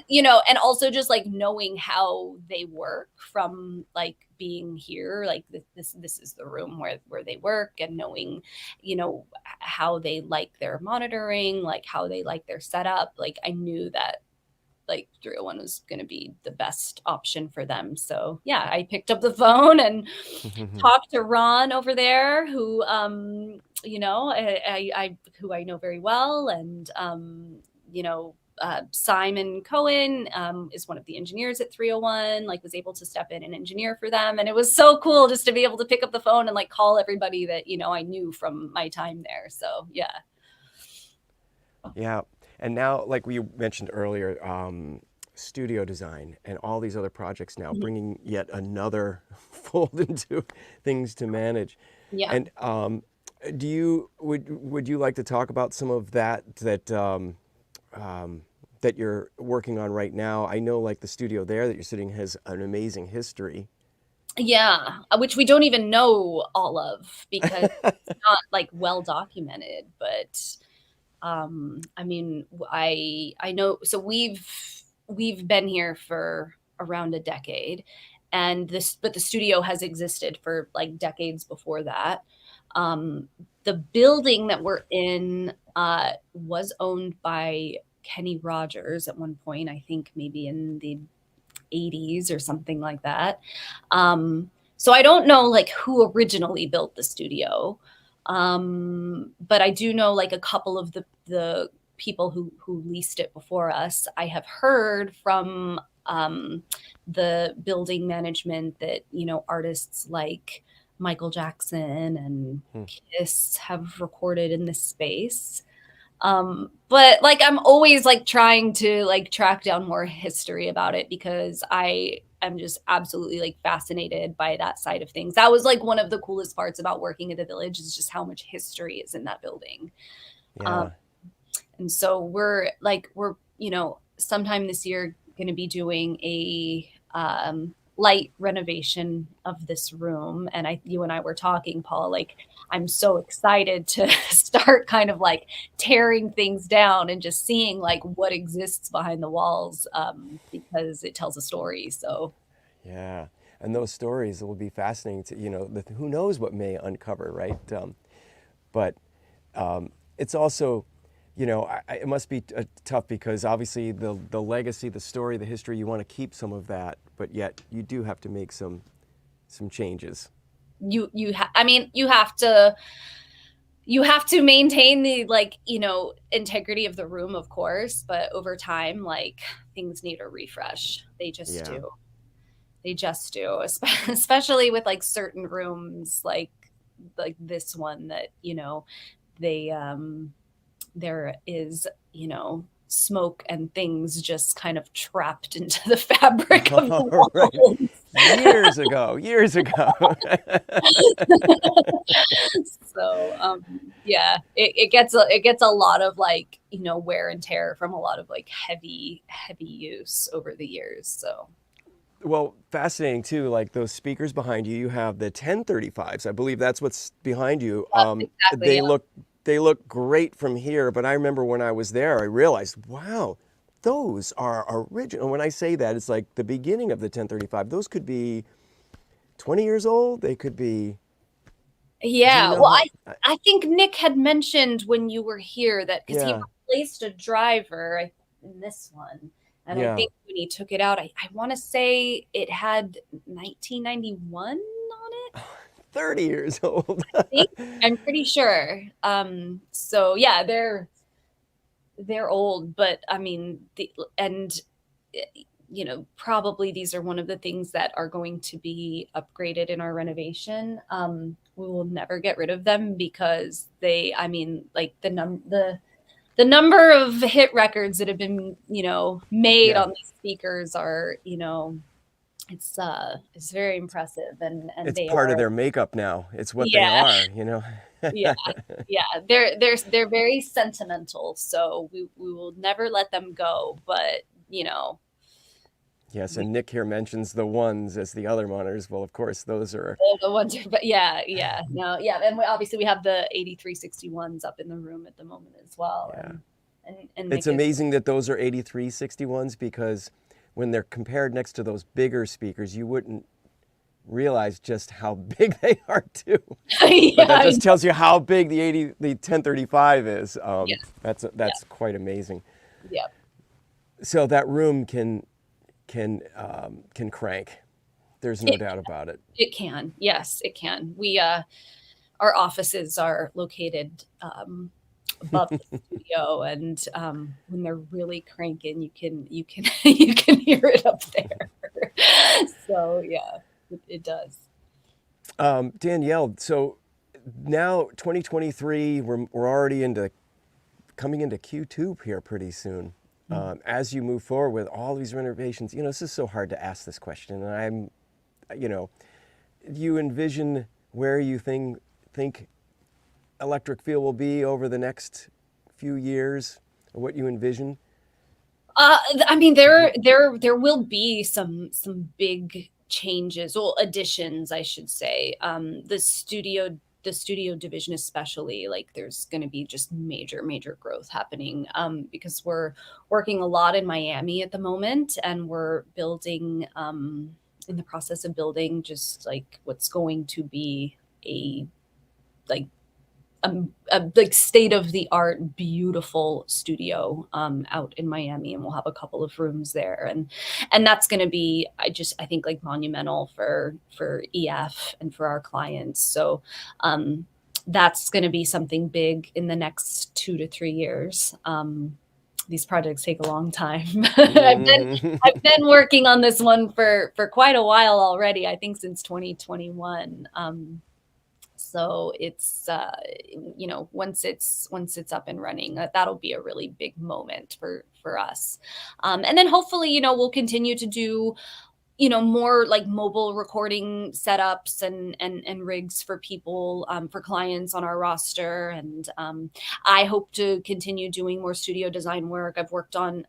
yeah, and also just like knowing how they work from like being here, like this is the room where they work, and knowing, how they like their monitoring, like how they like their setup. Like I knew that like 301 was going to be the best option for them. So yeah, I picked up the phone and talked to Ron over there, who, you know, who I know very well. And, you know, Simon Cohen is one of the engineers at 301, like was able to step in and engineer for them. And it was so cool just to be able to pick up the phone and like call everybody that, you know, I knew from my time there. So yeah. Yeah. And now, like we mentioned earlier, studio design and all these other projects now, bringing yet another fold into things to manage. Yeah. And would you like to talk about some of that that you're working on right now? I know like the studio there that you're sitting has an amazing history. Yeah, which we don't even know all of because it's not like well documented. But I mean, I know. So we've been here for around a decade, and but the studio has existed for like decades before that. The building that we're in was owned by Kenny Rogers at one point, I think maybe in the 80s or something like that. So I don't know like who originally built the studio. But I do know like a couple of the people who leased it before us. I have heard from the building management that, you know, artists like Michael Jackson and Kiss have recorded in this space. But like I'm always like trying to like track down more history about it because I am just absolutely like fascinated by that side of things. That was like one of the coolest parts about working at the Village is just how much history is in that building. Yeah. And so we're you know, sometime this year going to be doing a light renovation of this room. And you and I were talking, Paul, like I'm so excited to start kind of like tearing things down and just seeing like what exists behind the walls because it tells a story. So Yeah. And those stories will be fascinating to, you know, who knows what may uncover, right? But it's also, you know, it must be tough because obviously the legacy, the story, the history, you want to keep some of that, but yet you do have to make some changes. I mean, you have to maintain the like, you know, integrity of the room, of course, but over time, like things need a refresh. They just do. They just do, especially with like certain rooms, like this one that, you know, they there is, you know, smoke and things just kind of trapped into the fabric of the walls. Right. Years ago. So yeah, it gets a lot of like, you know, wear and tear from a lot of like heavy use over the years. So well, fascinating too, like those speakers behind you have the 1035s. I believe that's what's behind you. Exactly, they look great from here, but I remember when I was there, I realized, wow, those are original. When I say that, it's like the beginning of the 1035. Those could be 20 years old. They could be. Yeah, well, I think Nick had mentioned when you were here that because he replaced a driver in this one, and I think when he took it out, I want to say it had 1991 on it. 30 years old. I'm pretty sure. So yeah, they're old, but I mean, you know, probably these are one of the things that are going to be upgraded in our renovation. We will never get rid of them because I mean, like the number of hit records that have been, you know, made on these speakers are, you know, it's very impressive, and it's part of their makeup now. It's what they are, you know. yeah, they're very sentimental, so we will never let them go. But you know, yes, and Nick here mentions the ones as the other monitors. Well, of course, those are the ones. But yeah, and obviously we have the 8361s up in the room at the moment as well. Yeah. And it's amazing that those are 8361s because when they're compared next to those bigger speakers, you wouldn't realize just how big they are too. But that just tells you how big the 1035 is. That's quite amazing. Yep. So that room can crank. There's no It doubt about it. it can. Yes, it can. Our offices are located above the studio, and when they're really cranking, you can you can hear it up there. So yeah, it does. Danielle, so now 2023, we're already coming into Q2 here pretty soon. As you move forward with all these renovations, this is so hard to ask this question, and do you envision where you think Electric Feel will be over the next few years, or what you envision? I mean, there will be some big changes or additions, I should say. The studio division especially, like there's going to be just major growth happening because we're working a lot in Miami at the moment, and we're building in the process of building just like what's going to be a like a like state of the art, beautiful studio out in Miami, and we'll have a couple of rooms there, and that's going to be, I think like monumental for EF and for our clients. So that's going to be something big in the next 2 to 3 years. These projects take a long time. I've been working on this one for quite a while already. I think since 2021. So it's once it's up and running, that'll be a really big moment for us. And then hopefully, we'll continue to do more like mobile recording setups and rigs for people, for clients on our roster. And I hope to continue doing more studio design work. I've worked on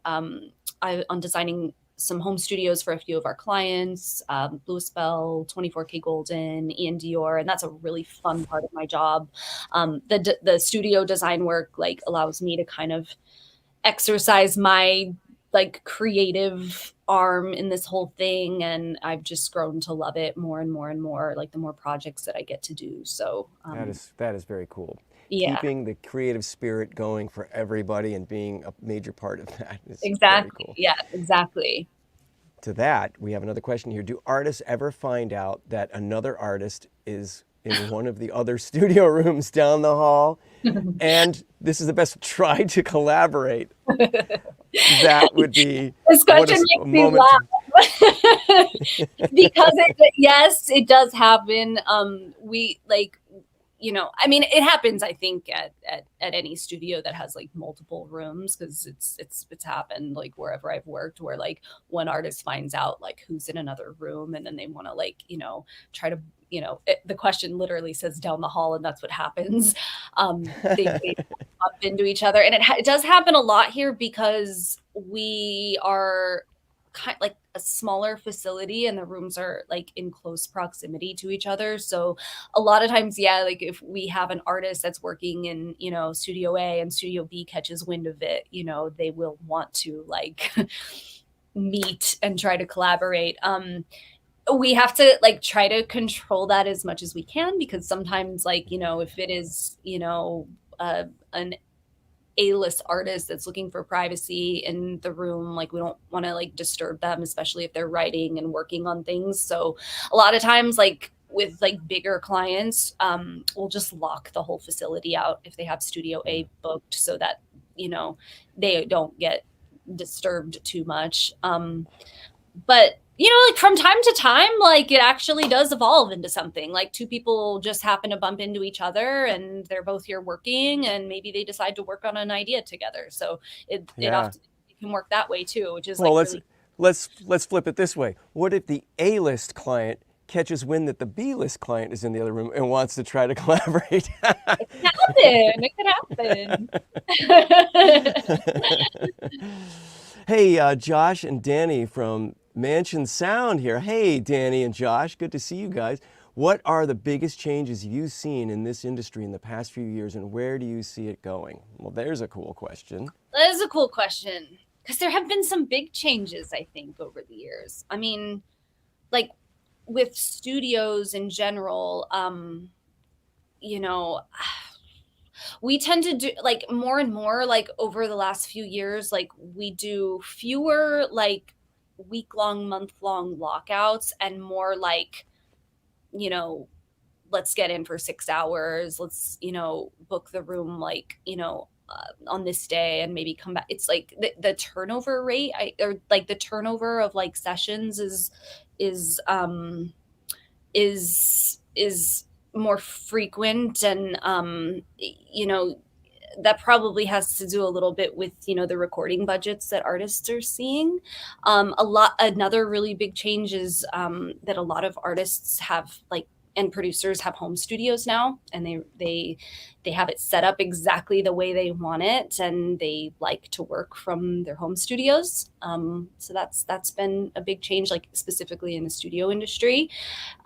designing some home studios for a few of our clients, Blue Spell, 24K Golden, Iann Dior, and that's a really fun part of my job. The studio design work like allows me to kind of exercise my like creative arm in this whole thing, and I've just grown to love it more and more and more, like the more projects that I get to do. So That is very cool. yeah, Keeping the creative spirit going for everybody and being a major part of that is very exactly. cool. Yeah, exactly. To that, we have another question here. Do artists ever find out that another artist is in one of the other studio rooms down the hall, and this is the best, try to collaborate? That would be This what question a makes me moment to, laugh because yes, it does happen. We like, I mean, it happens, I think, at any studio that has like multiple rooms, because it's happened like wherever I've worked, where like one artist finds out like who's in another room, and then they want to like, try to, the question literally says down the hall, and that's what happens. They bump into each other, and it does happen a lot here because we are kind like a smaller facility, and the rooms are like in close proximity to each other. So a lot of times, yeah, like if we have an artist that's working in, studio A and studio B catches wind of it, they will want to like meet and try to collaborate. We have to like try to control that as much as we can, because sometimes like, if it is, an A-list artist that's looking for privacy in the room, like we don't want to like disturb them, especially if they're writing and working on things. So a lot of times, like with like bigger clients, we'll just lock the whole facility out if they have studio A booked, so that they don't get disturbed too much. But like from time to time, like it actually does evolve into something. Like two people just happen to bump into each other, and they're both here working, and maybe they decide to work on an idea together. So it yeah. often can work that way too, which is Well, like really let's flip it this way. What if the A-list client catches wind that the B-list client is in the other room and wants to try to collaborate? it can happen. It could happen. Hey, Josh and Danny from Mansion Sound here. Hey, Danny and Josh, good to see you guys. What are the biggest changes you've seen in this industry in the past few years, and where do you see it going? Well, there's a cool question. That is a cool question, because there have been some big changes, I think, over the years. I mean, like with studios in general, you know, We tend to do like more and more like over the last few years, like we do fewer like week-long, month-long lockouts and more like, you know, let's get in for 6 hours. Let's, book the room like, on this day and maybe come back. It's like the turnover rate, or like the turnover of like sessions is is more frequent, and that probably has to do a little bit with the recording budgets that artists are seeing. Another really big change is that a lot of artists have like and producers have home studios now, and they have it set up exactly the way they want it, and they like to work from their home studios. So that's been a big change, like specifically in the studio industry.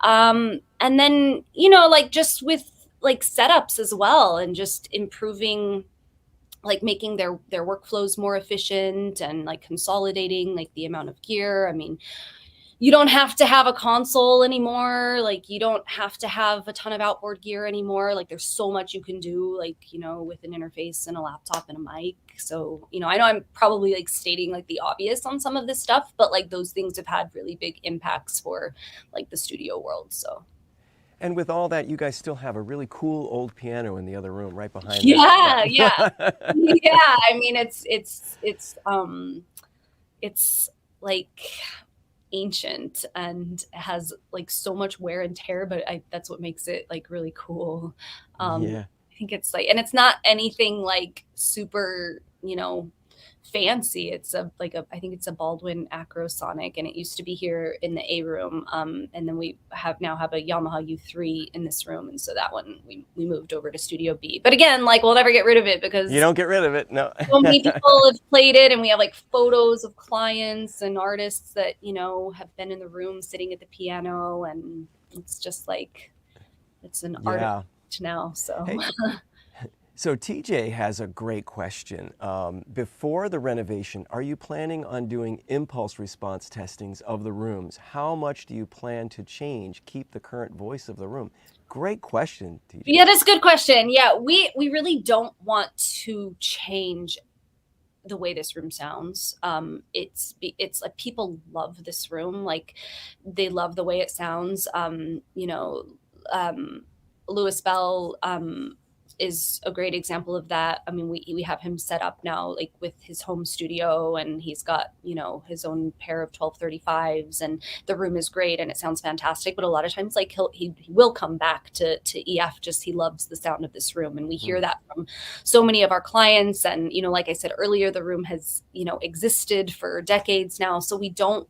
And then like just with like setups as well, and just improving, like making their workflows more efficient, and like consolidating like the amount of gear. I mean, you don't have to have a console anymore. Like you don't have to have a ton of outboard gear anymore. Like there's so much you can do, like, with an interface and a laptop and a mic. So, I know I'm probably like stating like the obvious on some of this stuff, but like those things have had really big impacts for like the studio world. So. And with all that, you guys still have a really cool old piano in the other room right behind Yeah, yeah. Yeah. I mean, it's like ancient and has like so much wear and tear, but that's what makes it like really cool. Yeah. I think it's like, and it's not anything like super, fancy. It's I think it's a Baldwin Acrosonic, and it used to be here in the A room. And then we now have a Yamaha U3 in this room. And so that one we moved over to Studio B. But again, like we'll never get rid of it because you don't get rid of it. No. so many people have played it, and we have like photos of clients and artists that, have been in the room sitting at the piano, and it's just like, it's an art now. So. Hey. So TJ has a great question. Before the renovation, are you planning on doing impulse response testings of the rooms? How much do you plan to change, keep the current voice of the room? Great question, TJ. Yeah, that's a good question. Yeah, we really don't want to change the way this room sounds. It's like people love this room. Like they love the way it sounds. Louis Bell, is a great example of that. I mean, we have him set up now, like with his home studio, and he's got, his own pair of 1235s, and the room is great and it sounds fantastic. But a lot of times, like he will come back to EF, just he loves the sound of this room. And we hear that from so many of our clients. And, like I said earlier, the room has, existed for decades now. So we don't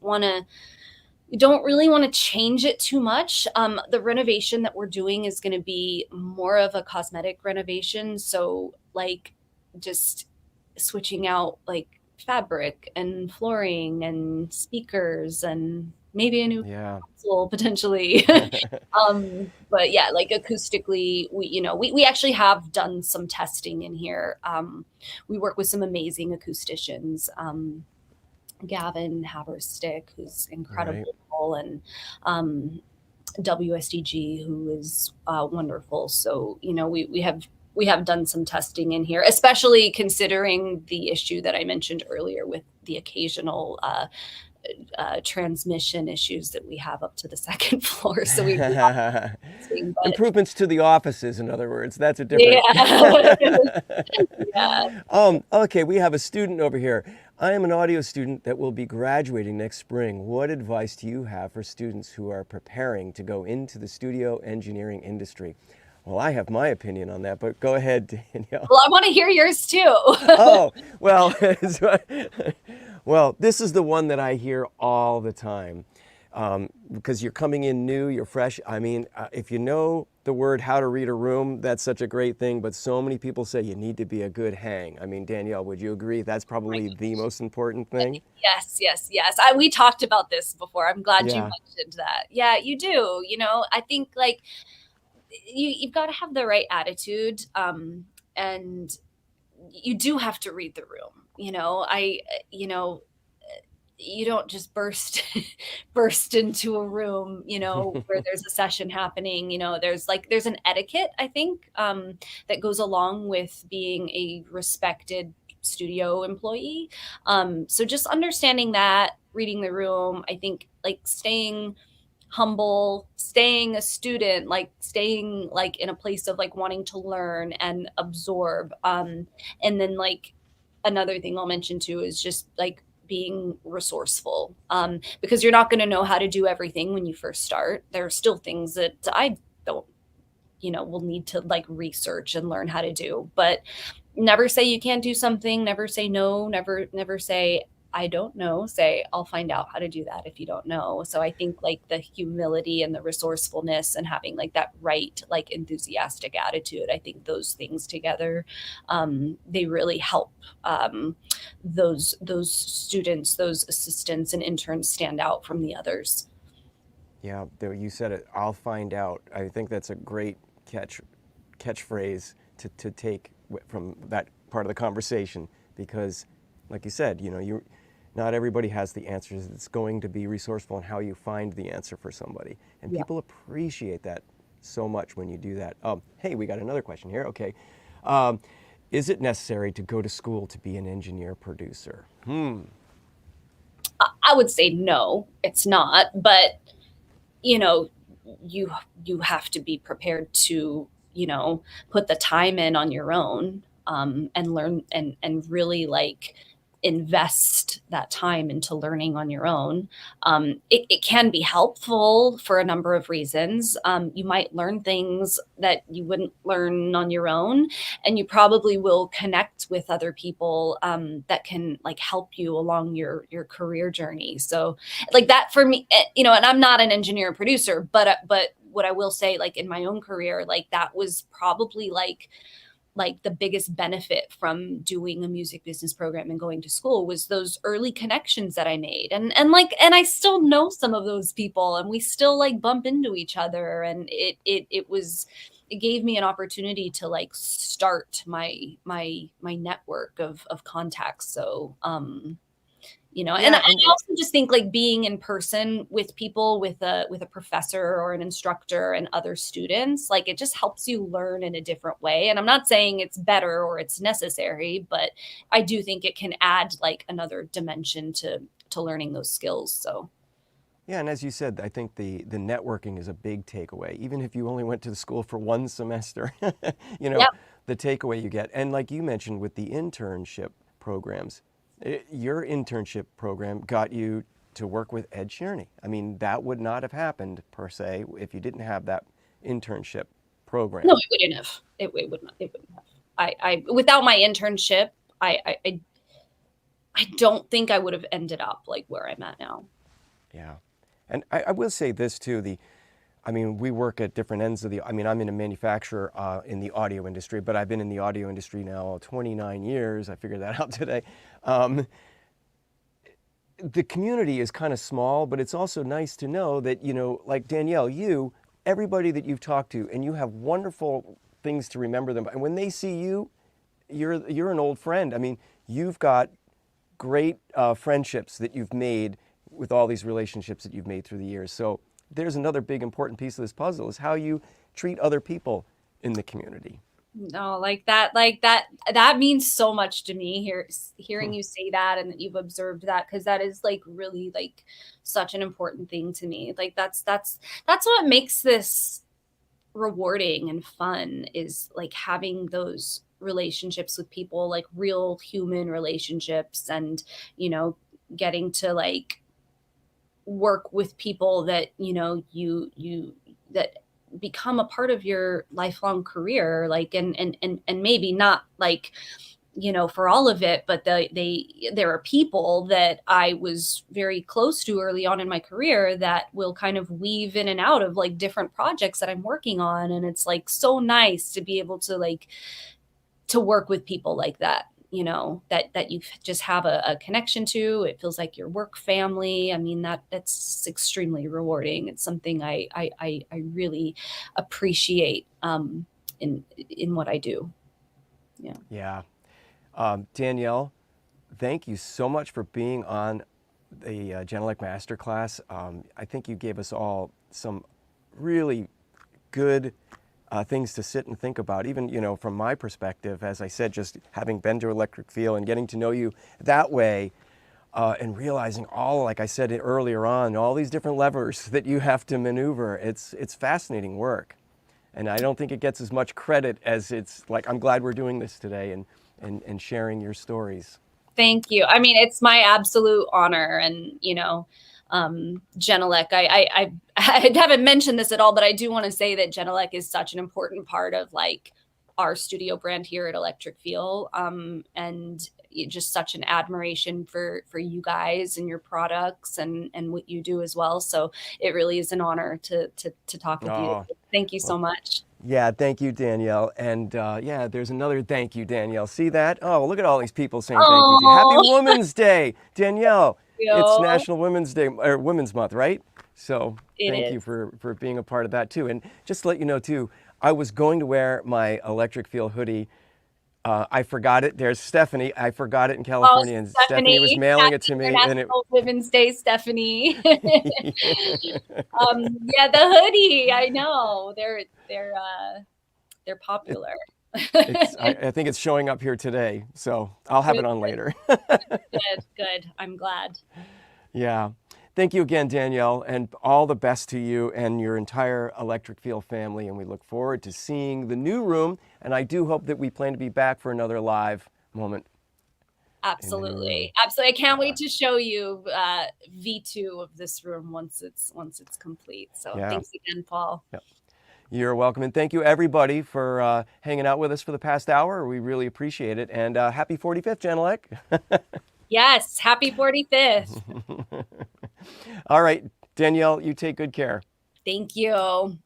really want to change it too much. The renovation that we're doing is going to be more of a cosmetic renovation. So like just switching out like fabric and flooring and speakers and maybe a new console potentially. But yeah, like acoustically, we actually have done some testing in here. We work with some amazing acousticians. Gavin Haverstick, who's incredible, and WSDG, who is wonderful. So, we have done some testing in here, especially considering the issue that I mentioned earlier with the occasional transmission issues that we have up to the second floor. So we improvements to the offices, in other words. That's a different. Okay, we have a student over here. I am an audio student that will be graduating next spring. What advice do you have for students who are preparing to go into the studio engineering industry? Well, I have my opinion on that, but go ahead, Danielle. Well, I want to hear yours too. Oh, well, well, this is the one that I hear all the time. Because you're coming in new, you're fresh. I mean, if you know the word how to read a room, that's such a great thing, but so many people say you need to be a good hang. I mean, Danielle, would you agree that's probably the most important thing? Yes. We talked about this before. I'm glad you mentioned that. Yeah, you do. I think like you've got to have the right attitude, and you do have to read the room. you don't just burst into a room, where there's a session happening. There's an etiquette, I think, that goes along with being a respected studio employee. So just understanding that, reading the room, I think, like, staying humble, staying a student, like staying like in a place of like wanting to learn and absorb. And then, like, another thing I'll mention too is just like being resourceful, because you're not going to know how to do everything when you first start. There are still things that I don't, will need to like research and learn how to do. But never say you can't do something, never say no, never say I don't know, say I'll find out how to do that if you don't know. So I think like the humility and the resourcefulness and having like that right, like, enthusiastic attitude, I think those things together, they really help, those students, those assistants and interns stand out from the others. Yeah, there, you said it. I'll find out. I think that's a great catchphrase to take from that part of the conversation, because, like you said, not everybody has the answers. It's going to be resourceful in how you find the answer for somebody, and Yeah. people appreciate that so much when you do that. Hey, we got another question here. Okay, um, is it necessary to go to school to be an engineer producer? I would say no, it's not, but you know, you you have to be prepared to, put the time in on your own, and learn and really like invest that time into learning on your own. It can be helpful for a number of reasons. You might learn things that you wouldn't learn on your own, and you probably will connect with other people, that can like help you along your career journey. So like that for me, and I'm not an engineer or producer, but what I will say, like in my own career, like that was probably like the biggest benefit from doing a music business program and going to school was those early connections that I made. And I still know some of those people, and we still like bump into each other, and it gave me an opportunity to like start my network of contacts. So and I Yeah, and also just think like being in person with people, with a professor or an instructor and other students, like it just helps you learn in a different way. And I'm not saying it's better or it's necessary, but I do think it can add like another dimension to learning those skills. So yeah, and as you said, I think the networking is a big takeaway. Even if you only went to the school for one semester, you know, yeah. the takeaway you get. And like you mentioned with the internship programs, your internship program got you to work with Ed Sheeran. I mean, that would not have happened per se if you didn't have that internship No, program. it wouldn't have. It wouldn't have. I without my internship, I don't think I would have ended up like where I'm at now. Yeah. And I will say this too, I mean, we work at different ends of I mean, I'm in a manufacturer in the audio industry, but I've been in the audio industry now 29 years. I figured that out today. Um, the community is kind of small, but it's also nice to know that, like Danielle, everybody that you've talked to, and you have wonderful things to remember them. And when they see you, you're an old friend. I mean, you've got great friendships that you've made with all these relationships that you've made through the years. So there's another big important piece of this puzzle is how you treat other people in the community. No, that means so much to me hearing you say that and that you've observed that, because that is like really like such an important thing to me. Like that's what makes this rewarding and fun, is like having those relationships with people, like real human relationships, and getting to like work with people that you that become a part of your lifelong career, like and maybe not like for all of it, but there are people that I was very close to early on in my career that will kind of weave in and out of like different projects that I'm working on, and it's like so nice to be able to like to work with people like that, that you just have a connection to. It feels like your work family. I mean, that's extremely rewarding. It's something I really appreciate, in what I do. Yeah. Danielle, thank you so much for being on the Genelec Masterclass. I think you gave us all some really good things to sit and think about. Even, you know, from my perspective, as I said, just having been to Electric Feel and getting to know you that way, and realizing all, like I said earlier on, all these different levers that you have to maneuver. It's fascinating work. And I don't think it gets as much credit as it's like, I'm glad we're doing this today and sharing your stories. Thank you. I mean, it's my absolute honor. And, you know, Genelec, I haven't mentioned this at all, but I do want to say that Genelec is such an important part of like our studio brand here at Electric Feel. And just such an admiration for you guys and your products and what you do as well. So it really is an honor to talk with you. Thank you so much. Yeah, thank you, Danielle. And yeah, there's another thank you, Danielle. See that? Oh, look at all these people saying thank you to you. Happy Women's Day, Danielle. It's National Women's Day, or Women's Month, right? So thank you for being a part of that too. And just to let you know too, I was going to wear my Electric Feel hoodie. I forgot it. There's Stephanie. I forgot it in California, and Stephanie was mailing it to me. And it Women's Day, Stephanie. Yeah, the hoodie. I know they're popular. I think it's showing up here today, so I'll have it on later. Good. I'm glad. Yeah. Thank you again, Danielle, and all the best to you and your entire Electric Feel family. And we look forward to seeing the new room. And I do hope that we plan to be back for another live moment. Absolutely. Absolutely. I can't wait to show you V2 of this room once it's complete. So thanks again, Paul. Yep. You're welcome. And thank you, everybody, for hanging out with us for the past hour. We really appreciate it. And happy 45th, Genelec. Yes. Happy 45th. All right, Danielle, you take good care. Thank you.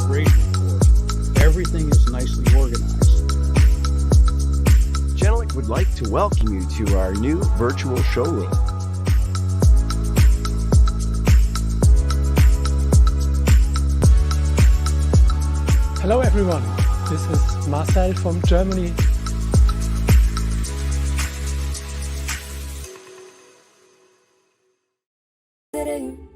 Read your grade report. Everything is nicely organized. Genelec would like to welcome you to our new virtual showroom. Hello everyone, this is Marcel from Germany. Sitting